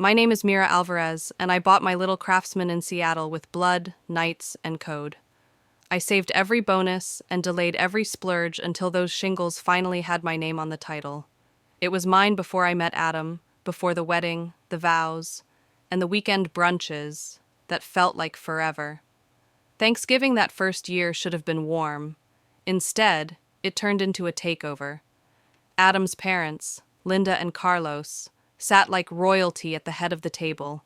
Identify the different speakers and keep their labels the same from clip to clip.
Speaker 1: My name is Mira Alvarez, and I bought my little craftsman in Seattle with blood, nights, and code. I saved every bonus and delayed every splurge until those shingles finally had my name on the title. It was mine before I met Adam, before the wedding, the vows, and the weekend brunches that felt like forever. Thanksgiving that first year should have been warm. Instead, it turned into a takeover. Adam's parents, Linda and Carlos, sat like royalty at the head of the table.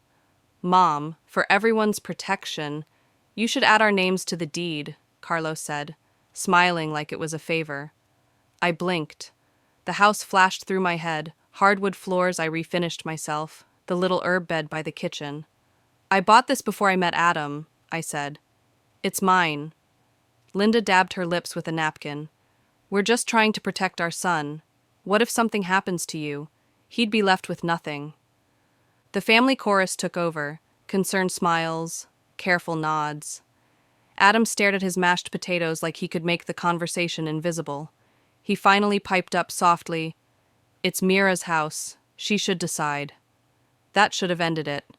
Speaker 1: "Mom, for everyone's protection, you should add our names to the deed," Carlos said, smiling like it was a favor. I blinked. The house flashed through my head, hardwood floors I refinished myself, the little herb bed by the kitchen. "I bought this before I met Adam," I said. "It's mine." Linda dabbed her lips with a napkin. "We're just trying to protect our son. What if something happens to you? He'd be left with nothing." The family chorus took over, concerned smiles, careful nods. Adam stared at his mashed potatoes like he could make the conversation invisible. He finally piped up softly, "It's Mira's house. She should decide." That should have ended it.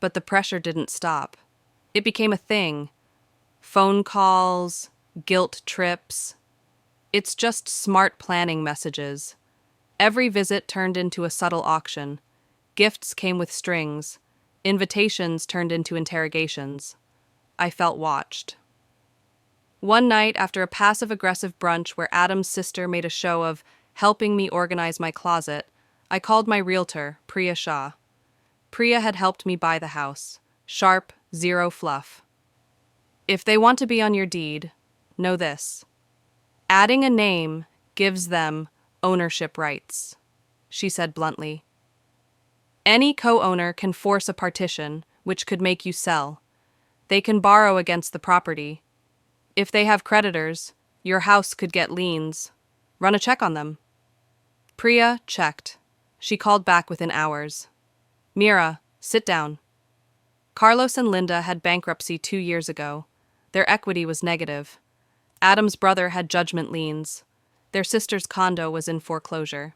Speaker 1: But the pressure didn't stop. It became a thing. Phone calls, guilt trips. It's just smart planning messages. Every visit turned into a subtle auction. Gifts came with strings. Invitations turned into interrogations. I felt watched. One night, after a passive-aggressive brunch where Adam's sister made a show of helping me organize my closet, I called my realtor, Priya Shah. Priya had helped me buy the house. Sharp, zero fluff. "If they want to be on your deed, know this. Adding a name gives them ownership rights," she said bluntly. "Any co-owner can force a partition, which could make you sell. They can borrow against the property. If they have creditors, your house could get liens. Run a check on them." Priya checked. She called back within hours. "Mira, sit down." Carlos and Linda had bankruptcy 2 years ago. Their equity was negative. Adam's brother had judgment liens. Their sister's condo was in foreclosure.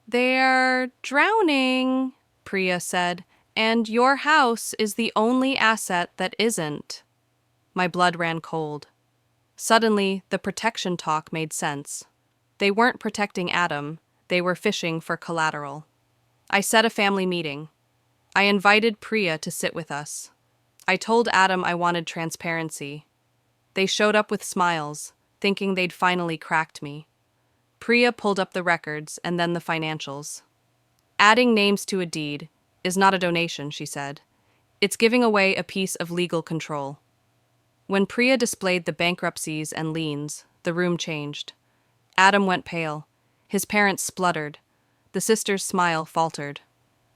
Speaker 1: "They're drowning," Priya said, "and your house is the only asset that isn't." My blood ran cold. Suddenly, the protection talk made sense. They weren't protecting Adam, they were fishing for collateral. I set a family meeting. I invited Priya to sit with us. I told Adam I wanted transparency. They showed up with smiles, thinking they'd finally cracked me. Priya pulled up the records and then the financials. "Adding names to a deed is not a donation," she said. "It's giving away a piece of legal control." When Priya displayed the bankruptcies and liens, the room changed. Adam went pale. His parents spluttered. The sister's smile faltered.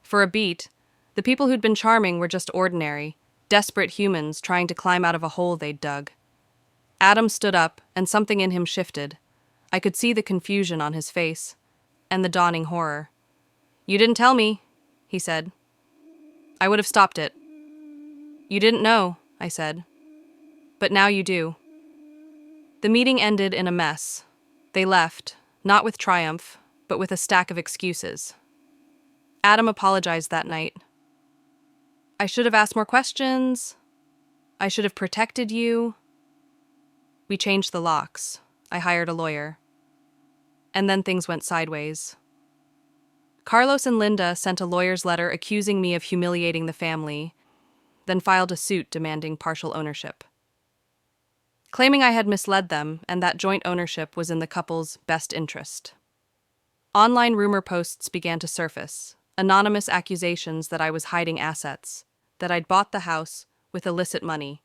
Speaker 1: For a beat, the people who'd been charming were just ordinary, desperate humans trying to climb out of a hole they'd dug. Adam stood up, and something in him shifted. I could see the confusion on his face, and the dawning horror. "You didn't tell me," he said. "I would have stopped it." "You didn't know," I said. "But now you do." The meeting ended in a mess. They left, not with triumph, but with a stack of excuses. Adam apologized that night. "I should have asked more questions. I should have protected you." We changed the locks. I hired a lawyer. And then things went sideways. Carlos and Linda sent a lawyer's letter accusing me of humiliating the family, then filed a suit demanding partial ownership, claiming I had misled them and that joint ownership was in the couple's best interest. Online rumor posts began to surface, anonymous accusations that I was hiding assets, that I'd bought the house with illicit money.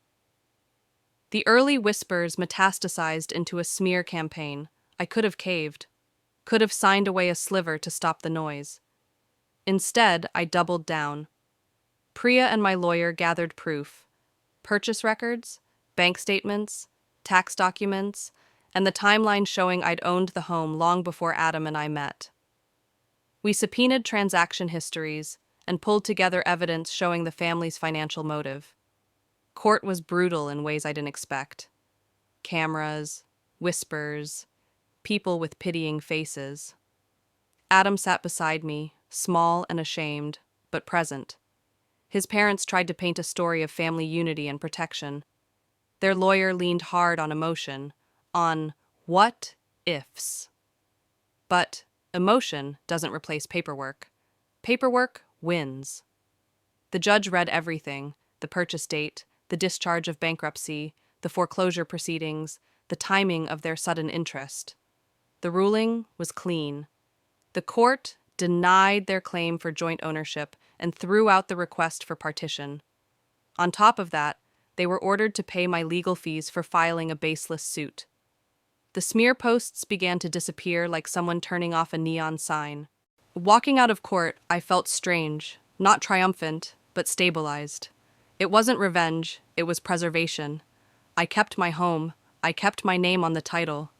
Speaker 1: The early whispers metastasized into a smear campaign. I could have caved, could have signed away a sliver to stop the noise. Instead, I doubled down. Priya and my lawyer gathered proof: purchase records, bank statements, tax documents, and the timeline showing I'd owned the home long before Adam and I met. We subpoenaed transaction histories and pulled together evidence showing the family's financial motive. Court was brutal in ways I didn't expect. Cameras, whispers, people with pitying faces. Adam sat beside me, small and ashamed, but present. His parents tried to paint a story of family unity and protection. Their lawyer leaned hard on emotion, on what ifs. But emotion doesn't replace paperwork. Paperwork wins. The judge read everything: the purchase date, the discharge of bankruptcy, the foreclosure proceedings, the timing of their sudden interest. The ruling was clean. The court denied their claim for joint ownership and threw out the request for partition. On top of that, they were ordered to pay my legal fees for filing a baseless suit. The smear posts began to disappear like someone turning off a neon sign. Walking out of court, I felt strange, not triumphant, but stabilized. It wasn't revenge, it was preservation. I kept my home, I kept my name on the title.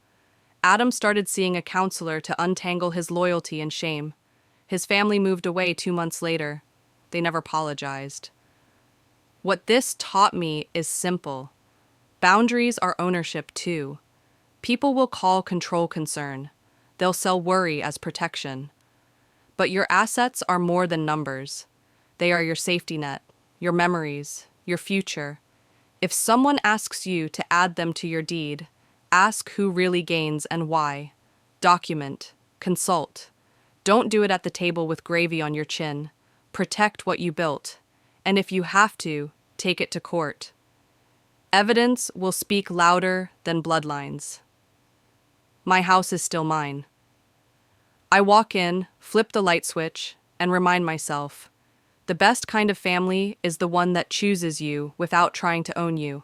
Speaker 1: Adam started seeing a counselor to untangle his loyalty and shame. His family moved away 2 months later. They never apologized. What this taught me is simple. Boundaries are ownership too. People will call control concern. They'll sell worry as protection. But your assets are more than numbers. They are your safety net, your memories, your future. If someone asks you to add them to your deed, ask who really gains and why. Document. Consult. Don't do it at the table with gravy on your chin. Protect what you built. And if you have to, take it to court. Evidence will speak louder than bloodlines. My house is still mine. I walk in, flip the light switch, and remind myself, the best kind of family is the one that chooses you without trying to own you.